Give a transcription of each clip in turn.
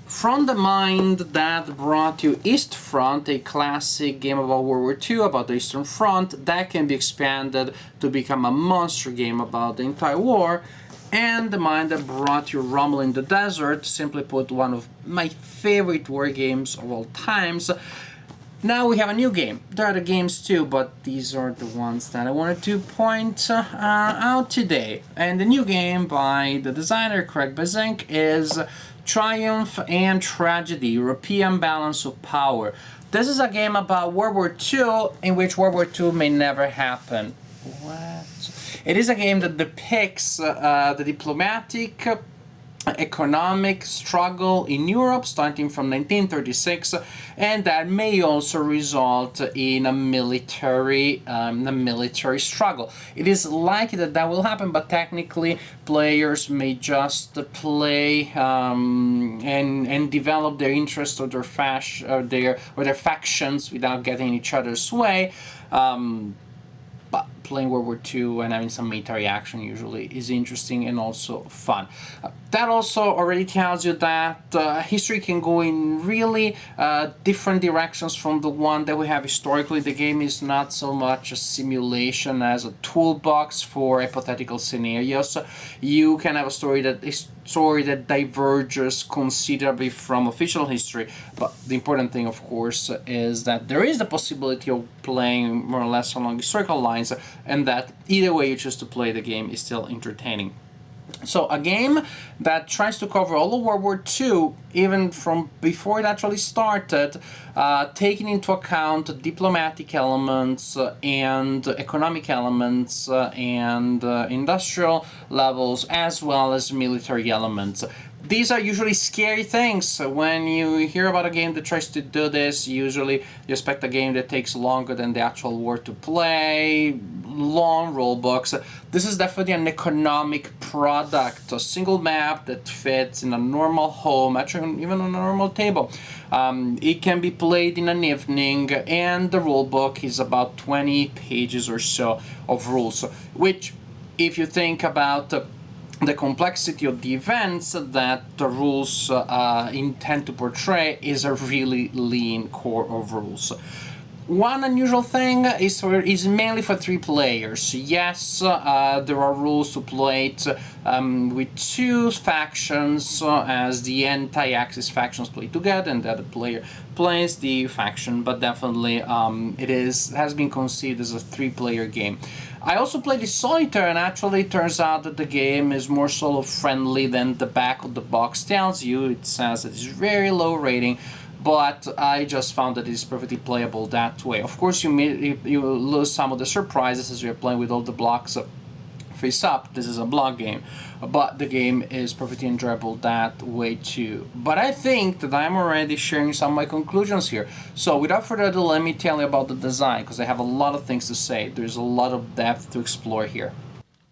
From the mind that brought you East Front, a classic game about World War II, about the Eastern Front, that can be expanded to become a monster game about the entire war, and the mind that brought you Rumble in the Desert, simply put, one of my favorite war games of all times. Now we have a new game. There are the games too, but these are the ones that I wanted to point out today. And the new game by the designer Craig Bazink is Triumph and Tragedy, European Balance of Power. This is a game about World War II in which World War II may never happen. What? It is a game that depicts the diplomatic economic struggle in Europe starting from 1936, and that may also result in a military struggle. It is likely that that will happen, but technically players may just play and develop their interest or their factions without getting in each other's way. But playing World War II and having some military action usually is interesting and also fun. That also already tells you that history can go in really different directions from the one that we have historically. The game is not so much a simulation as a toolbox for hypothetical scenarios. You can have a story that diverges considerably from official history, but the important thing, of course, is that there is the possibility of playing more or less along historical lines, and that either way you choose to play the game is still entertaining. So a game that tries to cover all of World War II, even from before it actually started, taking into account diplomatic elements and economic elements and industrial levels, as well as military elements. These are usually scary things. When you hear about a game that tries to do this, usually you expect a game that takes longer than the actual war to play, long rule books. This is definitely an economic product, a single map that fits in a normal home, actually even on a normal table. It can be played in an evening, and the rule book is about 20 pages or so of rules, which, if you think about the complexity of the events that the rules intend to portray, is a really lean core of rules. One unusual thing is mainly for 3 players. Yes, there are rules to play it with 2 factions, as the anti-Axis factions play together, and the other player plays the faction. But definitely, it has been conceived as a 3-player game. I also played the solitaire, and actually it turns out that the game is more solo friendly than the back of the box tells you. It says that it's very low rating, but I just found that it's perfectly playable that way. Of course, you lose some of the surprises as you're playing with all the blocks face up. This is a block game, but the game is perfectly enjoyable that way too. But I think that I'm already sharing some of my conclusions here. So without further ado, let me tell you about the design, because I have a lot of things to say. There's a lot of depth to explore here.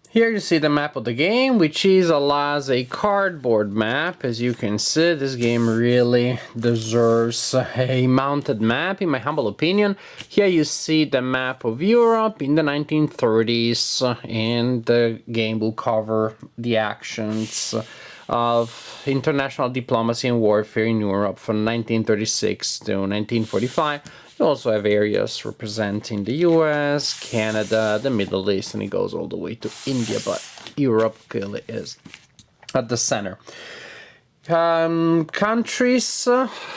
Here you see the map of the game, which is a cardboard map. As you can see, this game really deserves a mounted map, in my humble opinion. Here you see the map of Europe in the 1930s, and the game will cover the actions of international diplomacy and warfare in Europe from 1936 to 1945. You also have areas representing the US, Canada, the Middle East, and it goes all the way to India, but Europe clearly is at the center. Countries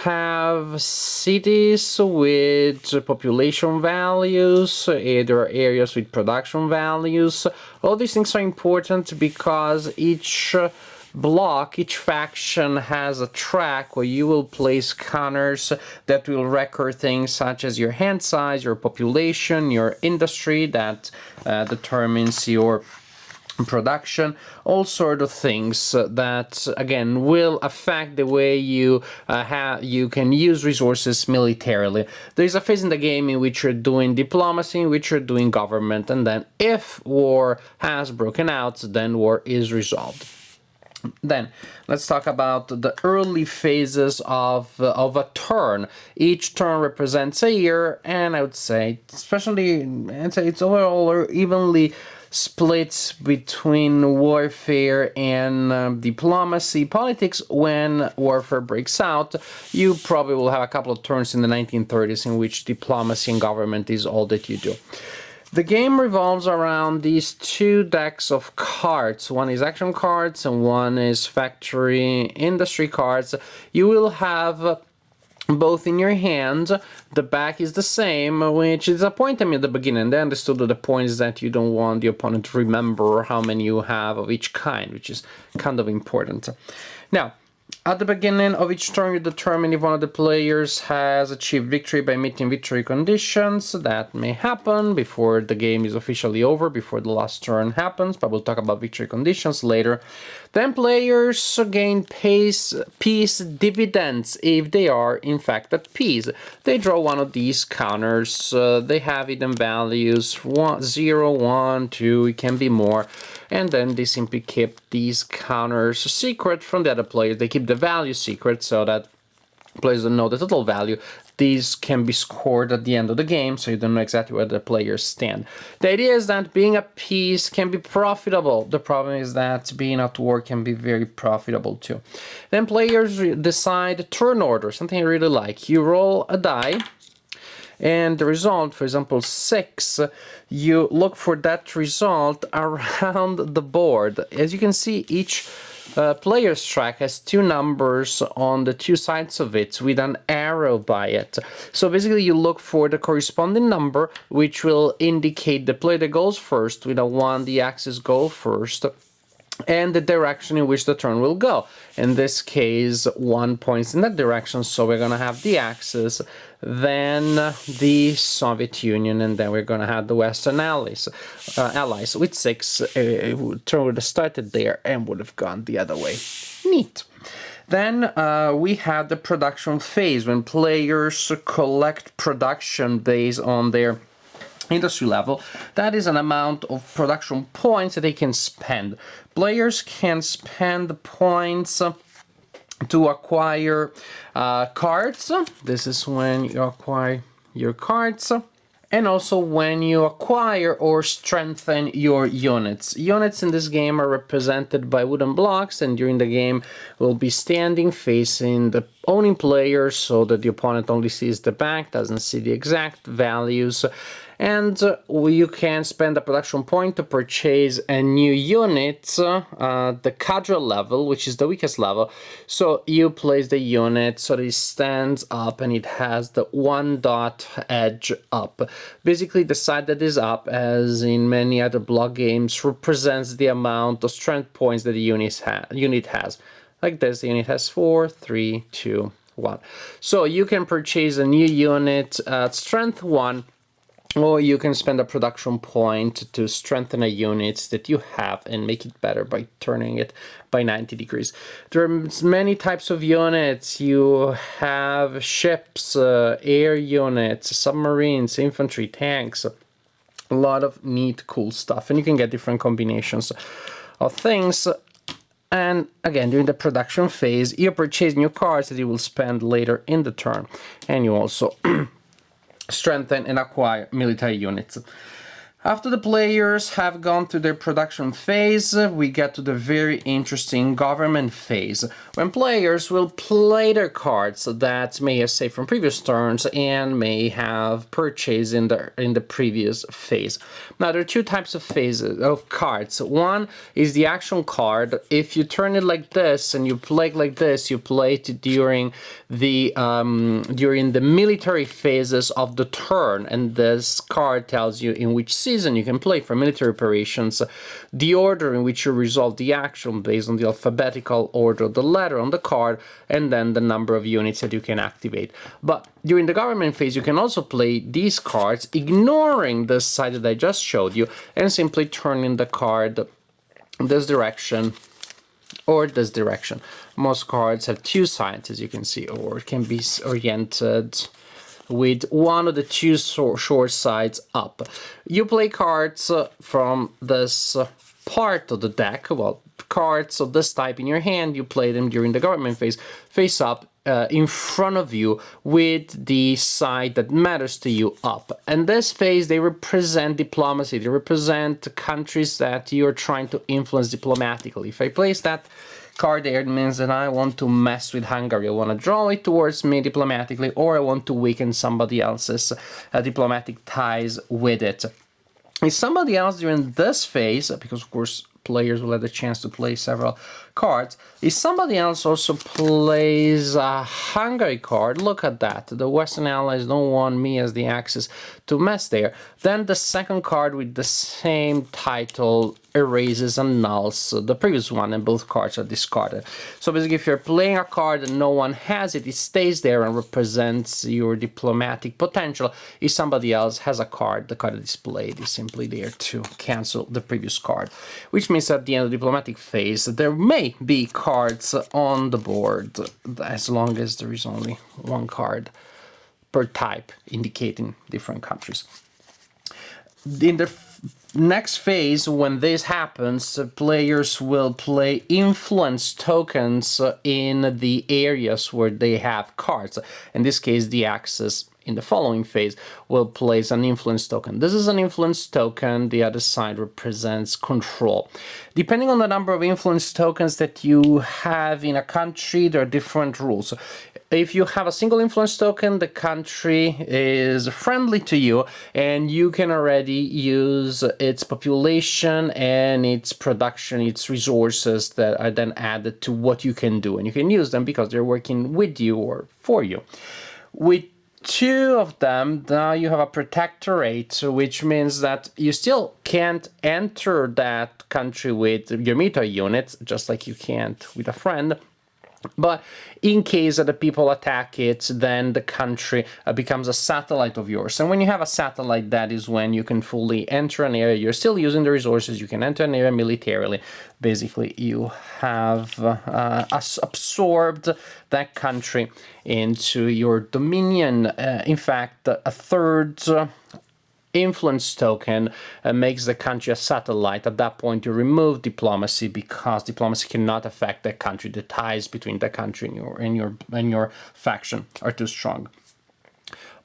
have cities with population values, there are areas with production values. All these things are important because each block, each faction has a track where you will place counters that will record things such as your hand size, your population, your industry that determines your production, all sort of things that again will affect the way you can use resources militarily. There's a phase in the game in which you're doing diplomacy, in which you're doing government, and then if war has broken out, then war is resolved. Then let's talk about the early phases of a turn. Each turn represents a year, and I would say, it's overall evenly splits between warfare and diplomacy, politics. When warfare breaks out, you probably will have a couple of turns in the 1930s in which diplomacy and government is all that you do. The game revolves around these two decks of cards. One is action cards and one is factory industry cards. You will have both in your hand. The back is the same, which is a point I made at the beginning. They understood that the point is that you don't want the opponent to remember how many you have of each kind, which is kind of important. Now, at the beginning of each turn, you determine if one of the players has achieved victory by meeting victory conditions. That may happen before the game is officially over, before the last turn happens, but we'll talk about victory conditions later. Then players gain peace dividends if they are, in fact, at peace. They draw one of these counters. They have hidden values, 0, 1, 2, it can be more. And then they simply keep these counters secret from the other players. They keep the value secret so that players don't know the total value. These can be scored at the end of the game, so you don't know exactly where the players stand. The idea is that being at peace can be profitable. The problem is that being at war can be very profitable too. Then players decide turn order, something I really like. You roll a die, and the result, for example, 6, you look for that result around the board. As you can see, each player's track has 2 numbers on the 2 sides of it with an arrow by it. So basically you look for the corresponding number, which will indicate the player that goes first. With a 1, the axis go first, and the direction in which the turn will go. In this case, 1 points in that direction, so we're going to have the Axis, then the Soviet Union, and then we're going to have the Western allies. With 6, turn would have started there and would have gone the other way. Neat. Then we had the production phase, when players collect production based on their industry level. That is an amount of production points that they can spend. Players can spend points to acquire cards. This is when you acquire your cards. And also when you acquire or strengthen your units. Units in this game are represented by wooden blocks, and during the game will be standing facing the owning player so that the opponent only sees the back, doesn't see the exact values. And you can spend a production point to purchase a new unit, the Cadre Level, which is the weakest level. So you place the unit so that it stands up and it has the 1 dot edge up. Basically, the side that is up, as in many other block games, represents the amount of strength points that the unit has. Like this, the unit has 4, 3, 2, 1. So you can purchase a new unit at strength 1, or you can spend a production point to strengthen a unit that you have and make it better by turning it by 90 degrees. There are many types of units. You have ships, air units, submarines, infantry, tanks, a lot of neat, cool stuff. And you can get different combinations of things. And again, during the production phase, you purchase new cards that you will spend later in the turn. And you also strengthen and acquire military units. After the players have gone through their production phase, we get to the very interesting government phase, when players will play their cards that may have saved from previous turns and may have purchased in the previous phase. Now, there are 2 types of phases of cards. One is the action card. If you turn it like this and you play it like this, you play it during the military phases of the turn, and this card tells you in which season you can play for military operations, the order in which you resolve the action based on the alphabetical order of the letter on the card, and then the number of units that you can activate. But during the government phase, you can also play these cards, ignoring the side that I just showed you, and simply turning the card this direction or this direction. Most cards have 2 sides, as you can see, or it can be oriented with one of the 2 short sides up. You play cards from this part of the deck, well, cards of this type in your hand, you play them during the government phase, face up, in front of you with the side that matters to you up. And this phase, they represent diplomacy. They represent countries that you're trying to influence diplomatically. If I place that card there, it means that I want to mess with Hungary. I want to draw it towards me diplomatically, or I want to weaken somebody else's diplomatic ties with it. If somebody else during this phase, because of course players will have the chance to play several cards, if somebody else also plays a Hungary card, look at that, the Western Allies don't want me as the Axis to mess there, then the second card with the same title erases and nulls the previous one, and both cards are discarded. So basically, if you're playing a card and no one has it, it stays there and represents your diplomatic potential. If somebody else has a card, the card displayed is simply there to cancel the previous card. Which means at the end of the diplomatic phase, there may be cards on the board, as long as there is only one card per type, indicating different countries. In the next phase, when this happens, players will play influence tokens in the areas where they have cards. In this case, the Axis in the following phase will place an influence token. This is an influence token, the other side represents control. Depending on the number of influence tokens that you have in a country, there are different rules. If you have a single influence token, the country is friendly to you, and you can already use its population and its production, its resources that are then added to what you can do. And you can use them because they're working with you or for you. With two of them, now you have a protectorate, which means that you still can't enter that country with your military units, just like you can't with a friend. But in case that the people attack it, then the country becomes a satellite of yours. And when you have a satellite, that is when you can fully enter an area. You're still using the resources. You can enter an area militarily. Basically, you have absorbed that country into your dominion. In fact, a third influence token makes the country a satellite. At that point, you remove diplomacy because diplomacy cannot affect that country. The ties between the country and your faction are too strong.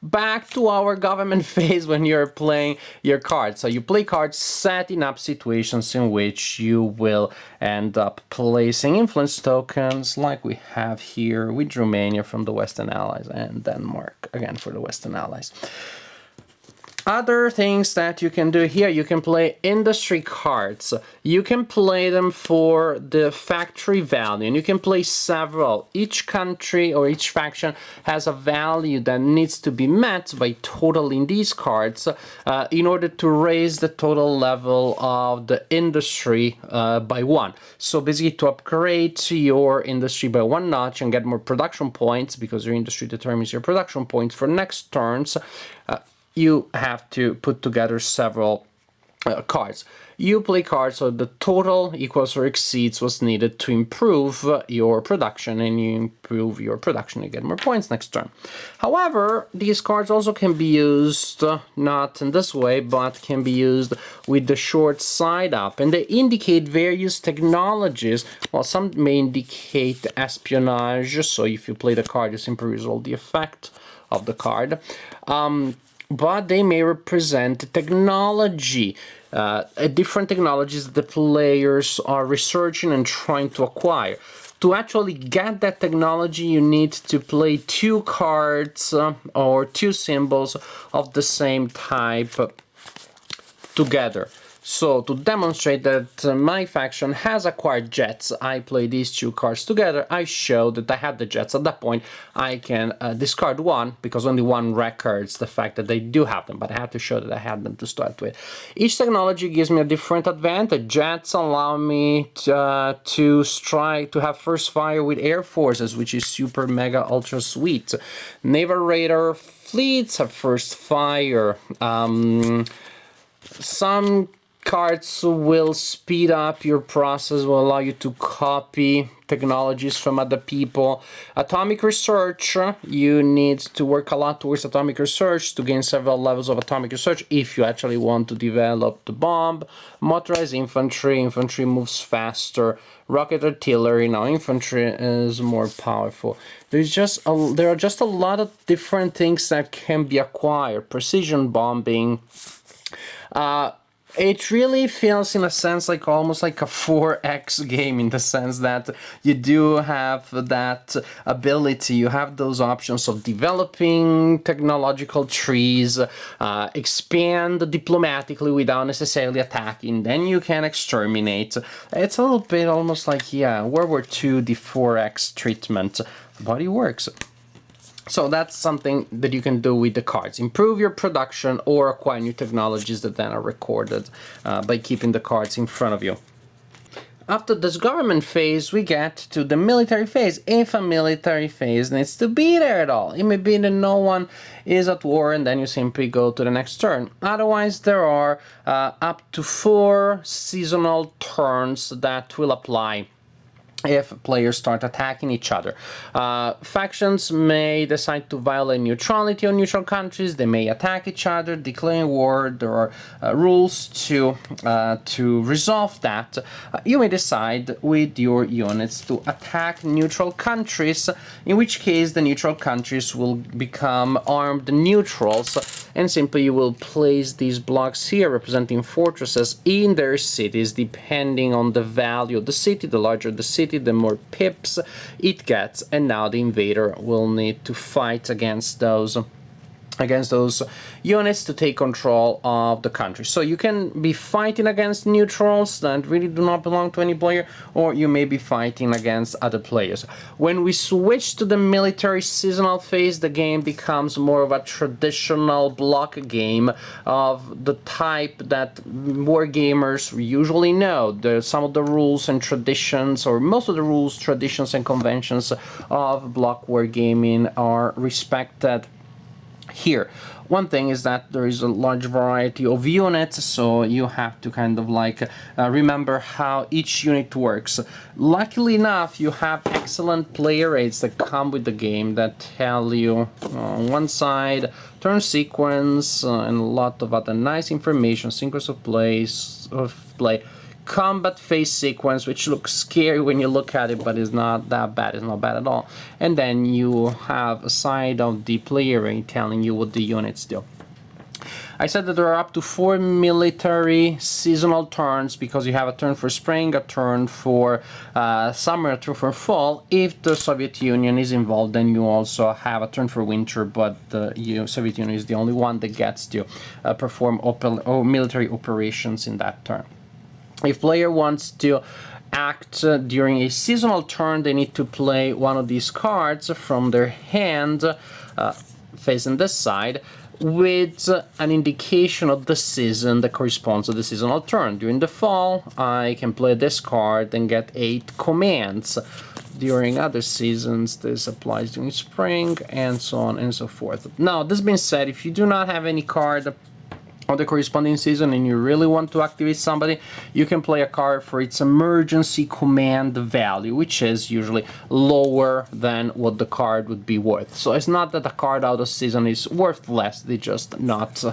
Back to our government phase when you're playing your cards. So you play cards setting up situations in which you will end up placing influence tokens like we have here with Romania from the Western Allies and Denmark again for the Western Allies. Other things that you can do here, you can play industry cards. You can play them for the factory value, and you can play several. Each country or each faction has a value that needs to be met by totaling these cards in order to raise the total level of the industry by 1. So basically to upgrade your industry by 1 notch and get more production points, because your industry determines your production points for next turns, you have to put together several cards. You play cards so the total equals or exceeds what's needed to improve your production, and you improve your production, you get more points next turn. However, these cards also can be used not in this way, but can be used with the short side up, and they indicate various technologies. Well, some may indicate espionage, so if you play the card, you simply resolve the effect of the card. But they may represent technology, different technologies that the players are researching and trying to acquire. To actually get that technology, you need to play 2 cards or 2 symbols of the same type together. So to demonstrate that my faction has acquired jets, I play these 2 cards together. I show that I have the jets. At that point, I can discard 1, because only 1 records the fact that they do have them, but I have to show that I had them to start with. Each technology gives me a different advantage. Jets allow me to strike, to have first fire with air forces, which is super mega ultra sweet. Naval radar fleets have first fire. Some cards will speed up your process, will allow you to copy technologies from other people. Atomic research, you need to work a lot towards atomic research to gain several levels of atomic research if you actually want to develop the bomb. Motorized infantry, infantry moves faster. Rocket artillery, now infantry is more powerful. There are just a lot of different things that can be acquired. Precision bombing. It really feels, in a sense, like almost like a 4X game, in the sense that you do have that ability, you have those options of developing technological trees, expand diplomatically without necessarily attacking, then you can exterminate. It's a little bit almost like, yeah, World War II, the 4X treatment, but it works. So that's something that you can do with the cards. Improve your production or acquire new technologies that then are recorded by keeping the cards in front of you. After this government phase, we get to the military phase. If a military phase needs to be there at all, it may be that no one is at war and then you simply go to the next turn. Otherwise, there are up to 4 seasonal turns that will apply if players start attacking each other. Factions may decide to violate neutrality on neutral countries. They may attack each other, declaring war. There are rules to resolve that. You may decide with your units to attack neutral countries, in which case the neutral countries will become armed neutrals, and simply you will place these blocks here representing fortresses in their cities, depending on the value of the city. The larger the city, the more pips it gets, and now the invader will need to fight against those units to take control of the country. So you can be fighting against neutrals that really do not belong to any player, or you may be fighting against other players. When we switch to the military seasonal phase, the game becomes more of a traditional block game of the type that war gamers usually know. Some of the rules and traditions, or most of the rules, traditions, and conventions of block wargaming are respected here. One thing is that there is a large variety of units, so you have to kind of like remember how each unit works. Luckily enough, you have excellent player aids that come with the game that tell you on one side turn sequence and a lot of other nice information, sequence of play, combat phase sequence, which looks scary when you look at it, but is not that bad. It's not bad at all. And then you have a side of the player aid telling you what the units do. I said that there are up to 4 military seasonal turns, because you have a turn for spring, a turn for summer, a turn for fall. If the Soviet Union is involved, then you also have a turn for winter, but the Soviet Union is the only one that gets to perform military operations in that turn. If player wants to act during a seasonal turn, they need to play one of these cards from their hand, facing this side, with an indication of the season that corresponds to the seasonal turn. During the fall, I can play this card and get 8 commands. During other seasons, this applies during spring, and so on and so forth. Now, this being said, if you do not have any card of the corresponding season and you really want to activate somebody, you can play a card for its emergency command value, which is usually lower than what the card would be worth. So it's not that the card out of season is worth less, they're just not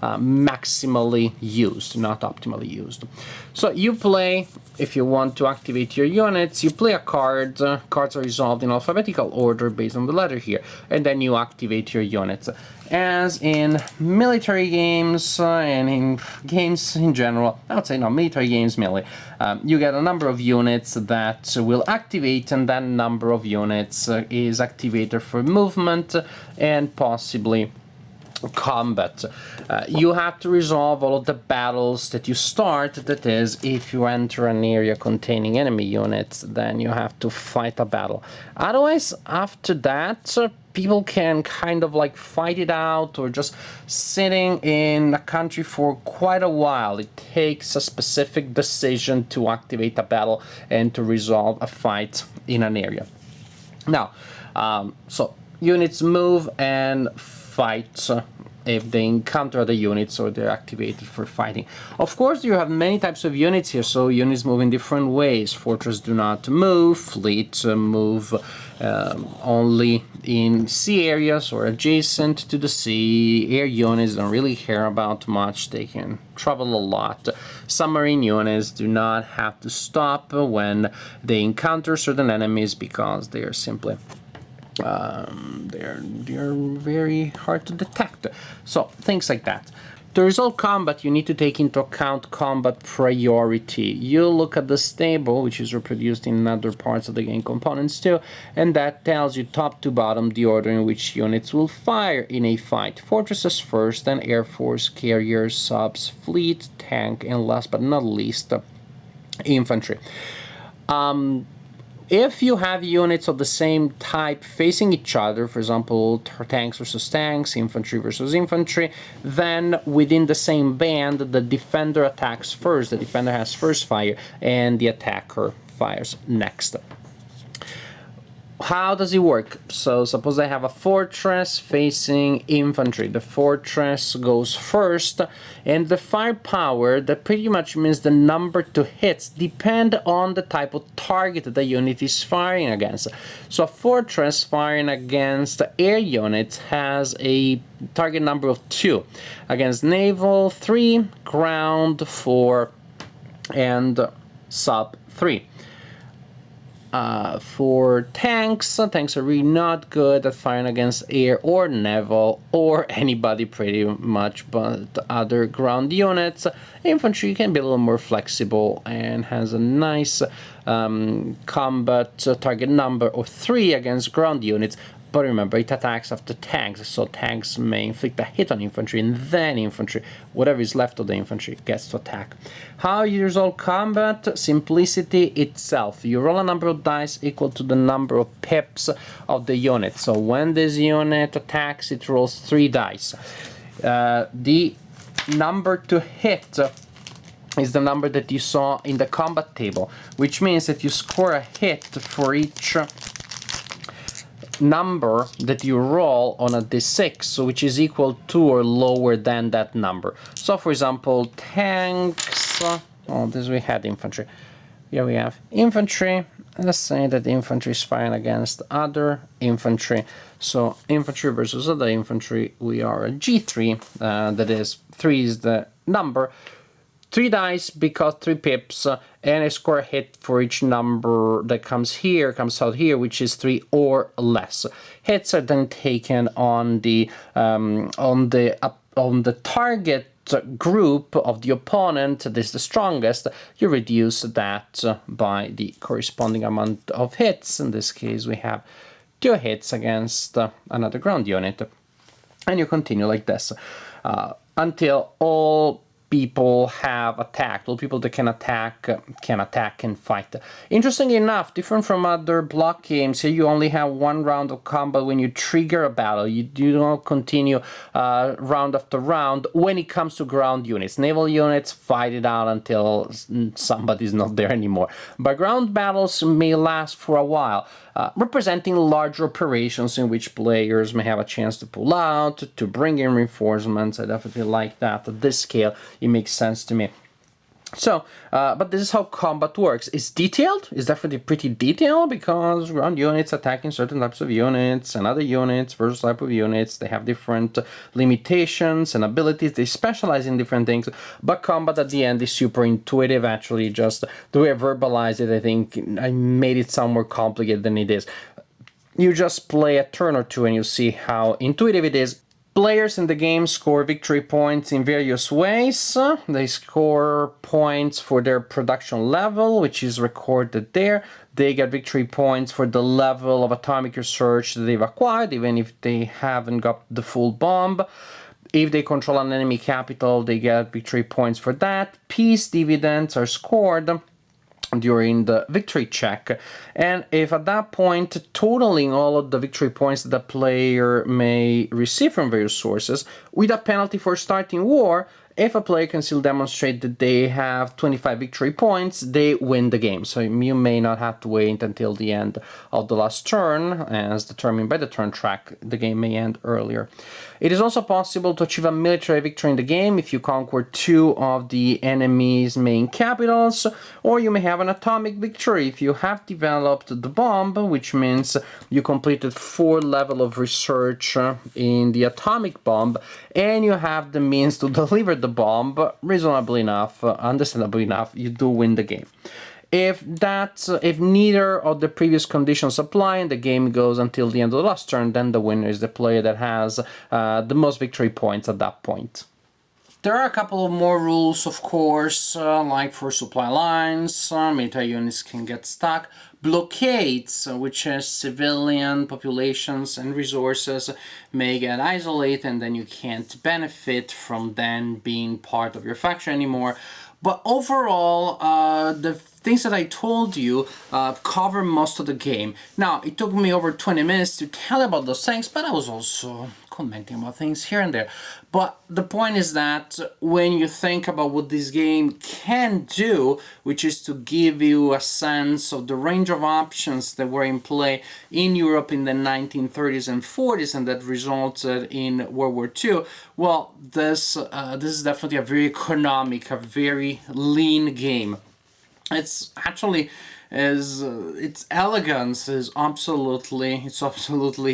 maximally used, not optimally used. So you play, if you want to activate your units, you play a card. Cards are resolved in alphabetical order based on the letter here, and then you activate your units. As in military games and in games in general, I would say no, military games mainly, you get a number of units that will activate, and that number of units is activated for movement and possibly combat. You have to resolve all of the battles that you start. That is, if you enter an area containing enemy units, then you have to fight a battle. Otherwise, after that, people can kind of like fight it out, or just sitting in a country for quite a while. It takes a specific decision to activate a battle and to resolve a fight in an area. Now, so units move and fight if they encounter other units or they're activated for fighting. Of course, you have many types of units here, so units move in different ways. Fortress do not move, fleet move only in sea areas or adjacent to the sea. Air units don't really care about much, they can travel a lot. Submarine units do not have to stop when they encounter certain enemies because they are simply they're very hard to detect. So things like that. To resolve combat, you need to take into account combat priority. You look at this table, which is reproduced in other parts of the game components too, and that tells you top to bottom the order in which units will fire in a fight. Fortresses first, then Air Force, carriers, subs, fleet, tank, and last but not least, infantry. If you have units of the same type facing each other, for example, tanks versus tanks, infantry versus infantry, then within the same band, the defender attacks first. The defender has first fire, and the attacker fires next. How does it work? So suppose I have a fortress facing infantry. The fortress goes first, and the firepower, that pretty much means the number to hits, depend on the type of target the unit is firing against. So a fortress firing against air units has a target number of 2. Against naval, 3, ground, 4, and sub, 3. For tanks are really not good at firing against air or naval or anybody pretty much but other ground units. Infantry can be a little more flexible and has a nice combat target number of 3 against ground units. But remember, it attacks after tanks, so tanks may inflict a hit on infantry, and then infantry, whatever is left of the infantry, gets to attack. How you resolve combat? Simplicity itself. You roll a number of dice equal to the number of pips of the unit. So when this unit attacks, it rolls 3 dice. The number to hit is the number that you saw in the combat table, which means that you score a hit for each number that you roll on a d6, which is equal to or lower than that number. So for example, tanks, this we had infantry. Here we have infantry. Let's say that infantry is firing against other infantry. So infantry versus other infantry, we are a G3, that is 3 is the number. 3 dice because 3 pips, and I score a hit for each number that comes out here, which is 3 or less. Hits are then taken on the target group of the opponent. This is the strongest. You reduce that by the corresponding amount of hits. In this case, we have 2 hits against another ground unit, and you continue like this until all people have attacked. All people that can attack and fight. Interestingly enough, different from other block games, here you only have 1 round of combat when you trigger a battle. You do not continue round after round when it comes to ground units. Naval units fight it out until somebody's not there anymore. But ground battles may last for a while, representing larger operations in which players may have a chance to pull out, to bring in reinforcements. I definitely like that. At this scale, it makes sense to me. So, but this is how combat works. It's detailed. It's definitely pretty detailed because ground units attacking certain types of units and other units versus type of units. They have different limitations and abilities. They specialize in different things. But combat at the end is super intuitive. Actually, just the way I verbalize it, I think I made it sound more complicated than it is. You just play a turn or two and you see how intuitive it is. Players in the game score victory points in various ways. They score points for their production level, which is recorded there. They get victory points for the level of atomic research that they've acquired, even if they haven't got the full bomb. If they control an enemy capital, they get victory points for that. Peace dividends are scored during the victory check, and if at that point totaling all of the victory points that the player may receive from various sources with a penalty for starting war, If a player can still demonstrate that they have 25 victory points, they win the game. So you may not have to wait until the end of the last turn, as determined by the turn track. The game may end earlier. It is also possible to achieve a military victory in the game if you conquer 2 of the enemy's main capitals, or you may have an atomic victory if you have developed the bomb, which means you completed 4 levels of research in the atomic bomb, and you have the means to deliver the bomb reasonably enough, understandably enough, you do win the game. If neither of the previous conditions apply and the game goes until the end of the last turn, then the winner is the player that has the most victory points at that point. There are a couple of more rules, of course, like for supply lines, military units can get stuck. Blockades, which is civilian populations and resources, may get isolated, and then you can't benefit from them being part of your faction anymore. But overall, the things that I told you cover most of the game. Now, it took me over 20 minutes to tell about those things, but I was also commenting about things here and there. But the point is that when you think about what this game can do, which is to give you a sense of the range of options that were in play in Europe in the 1930s and 40s and that resulted in World War II, well, this is definitely a very economic, a very lean game. It's actually its elegance is absolutely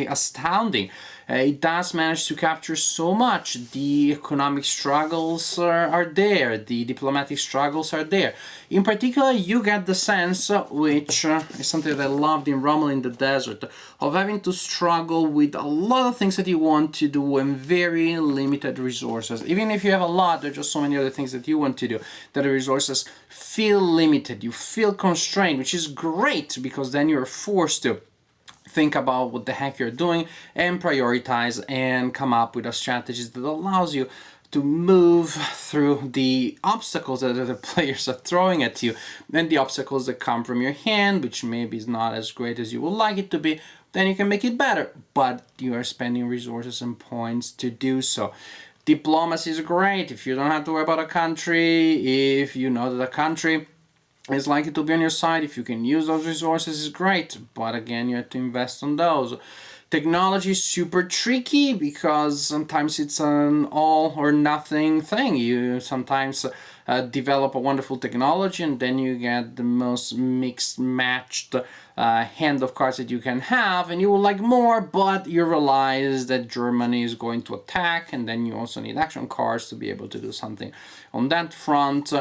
astounding. It does manage to capture so much. The economic struggles are there. The diplomatic struggles are there. In particular, you get the sense, which is something that I loved in Rumble in the Desert, of having to struggle with a lot of things that you want to do and very limited resources. Even if you have a lot, there are just so many other things that you want to do that the resources feel limited. You feel constrained, which is great because then you're forced to think about what the heck you're doing and prioritize and come up with a strategy that allows you to move through the obstacles that the players are throwing at you and the obstacles that come from your hand, which maybe is not as great as you would like it to be. Then you can make it better, but you are spending resources and points to do so. Diplomacy is great if you don't have to worry about a country, if you know that the country is likely to be on your side. If you can use those resources, it's great, but again, you have to invest on those. Technology is super tricky because sometimes it's an all or nothing thing. You sometimes develop a wonderful technology and then you get the most mixed matched hand of cards that you can have, and you will like more, but you realize that Germany is going to attack, and then you also need action cards to be able to do something on that front.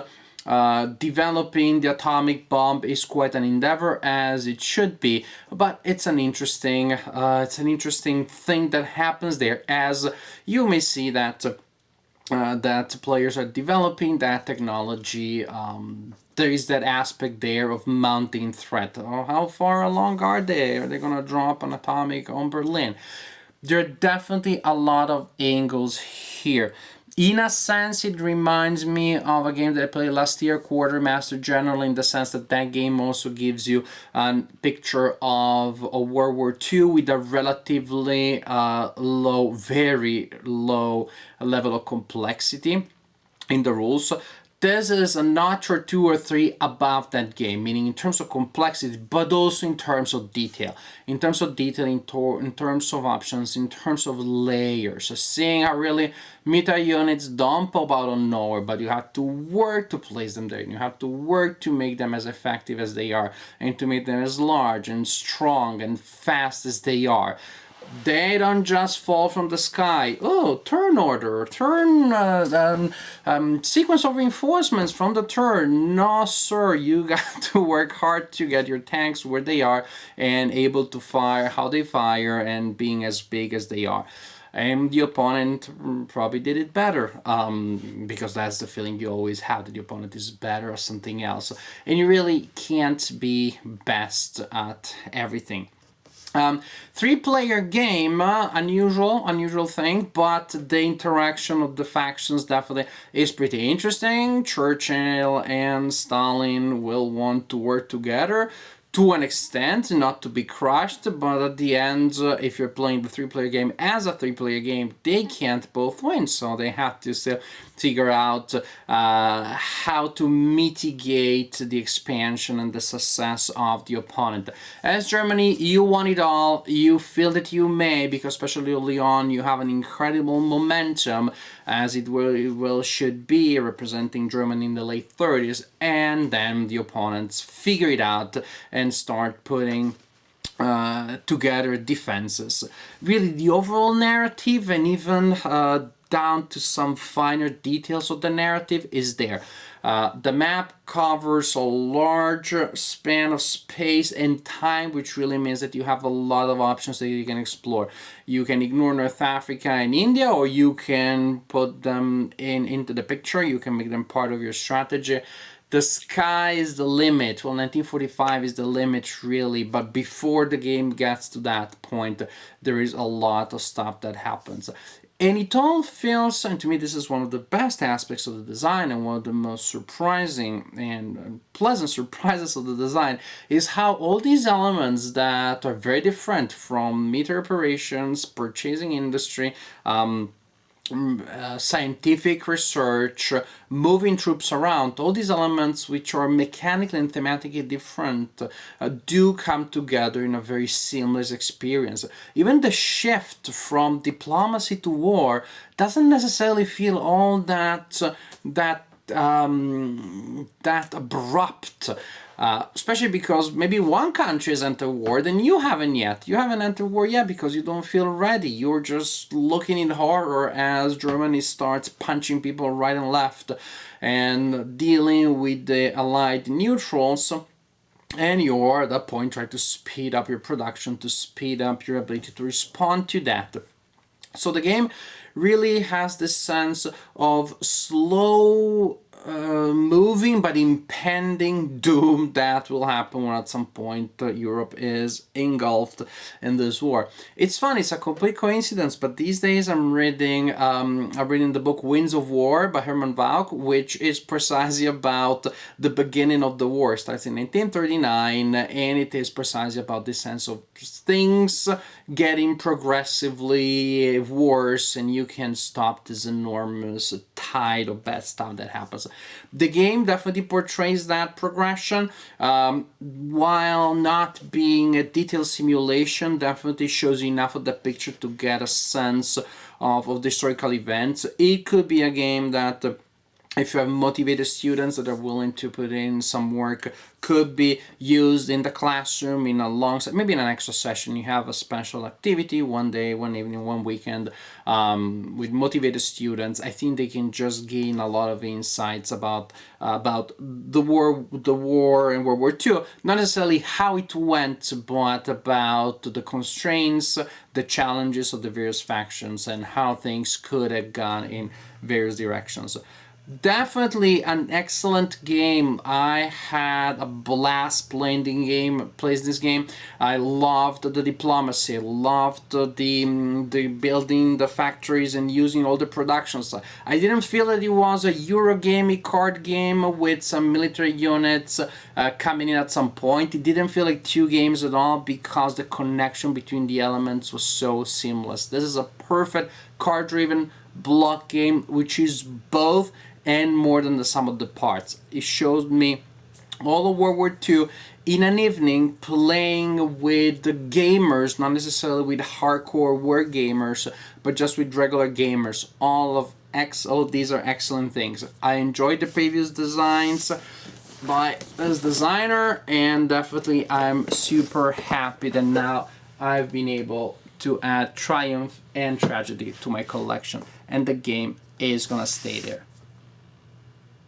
Developing the atomic bomb is quite an endeavor, as it should be, but it's an interesting thing that happens there, as you may see that that players are developing that technology. There is that aspect there of mounting threat. Oh, how far along are they? Are they gonna drop an atomic on Berlin? There are definitely a lot of angles here. In a sense, it reminds me of a game that I played last year, Quartermaster General, in the sense that that game also gives you a picture of a World War II with a relatively low, very low level of complexity in the rules. This is a notch or 2 or 3 above that game, meaning in terms of complexity, but also in terms of detail. In terms of detail, in terms of options, in terms of layers. So seeing how really meta units don't pop out of nowhere, but you have to work to place them there. And you have to work to make them as effective as they are, and to make them as large and strong and fast as they are. They don't just fall from the sky. Oh, turn order, sequence of reinforcements from the turn. No, sir, you got to work hard to get your tanks where they are and able to fire how they fire and being as big as they are. And the opponent probably did it better, because that's the feeling you always have, that the opponent is better at something else. And you really can't be best at everything. 3-player game, unusual thing, but the interaction of the factions definitely is pretty interesting. Churchill and Stalin will want to work together to an extent, not to be crushed, but at the end, if you're playing the three-player game as a three-player game, they can't both win, so they have to still figure out how to mitigate the expansion and the success of the opponent. As Germany, you won it all, you feel that you may, because especially early on, you have an incredible momentum, as it should be, representing Germany in the late 30s, and then the opponents figure it out and start putting together defenses. Really, the overall narrative, and even down to some finer details of the narrative, is there. The map covers a large span of space and time, which really means that you have a lot of options that you can explore. You can ignore North Africa and India, or you can put them into the picture. You can make them part of your strategy. The sky is the limit. Well, 1945 is the limit, really, but before the game gets to that point, there is a lot of stuff that happens. And it all feels, and to me this is one of the best aspects of the design, and one of the most surprising and pleasant surprises of the design, is how all these elements that are very different from military operations, purchasing industry, scientific research, moving troops around, all these elements which are mechanically and thematically different do come together in a very seamless experience. Even the shift from diplomacy to war doesn't necessarily feel all that abrupt. Especially because maybe one country has entered war, then you haven't yet. You haven't entered war yet because you don't feel ready. You're just looking in horror as Germany starts punching people right and left and dealing with the Allied neutrals. And you're at that point trying to speed up your production, to speed up your ability to respond to that. So the game really has this sense of slow moving but impending doom that will happen when at some point Europe is engulfed in this war. It's funny, it's a complete coincidence, but these days I'm reading the book Winds of War by Hermann Valk, which is precisely about the beginning of the war. It starts in 1939, and it is precisely about this sense of things getting progressively worse, and you can stop this enormous tide of bad stuff that happens. The game definitely portrays that progression, while not being a detailed simulation, definitely shows enough of the picture to get a sense of the historical events. It could be a game that if you have motivated students that are willing to put in some work, could be used in the classroom in a long, maybe in an extra session. You have a special activity one day, one evening, one weekend with motivated students. I think they can just gain a lot of insights about the war in World War II. Not necessarily how it went, but about the constraints, the challenges of the various factions, and how things could have gone in various directions. Definitely an excellent game. I had a blast playing this game. I loved the diplomacy, loved the building the factories and using all the productions. I didn't feel that it was a Eurogamey card game with some military units coming in at some point. It didn't feel like two games at all because the connection between the elements was so seamless. This is a perfect card-driven block game, which is both and more than the sum of the parts. It shows me all of World War II in an evening playing with the gamers, not necessarily with hardcore war gamers, but just with regular gamers. All of these are excellent things. I enjoyed the previous designs by this designer, and definitely I'm super happy that now I've been able to add Triumph and Tragedy to my collection, and the game is gonna stay there.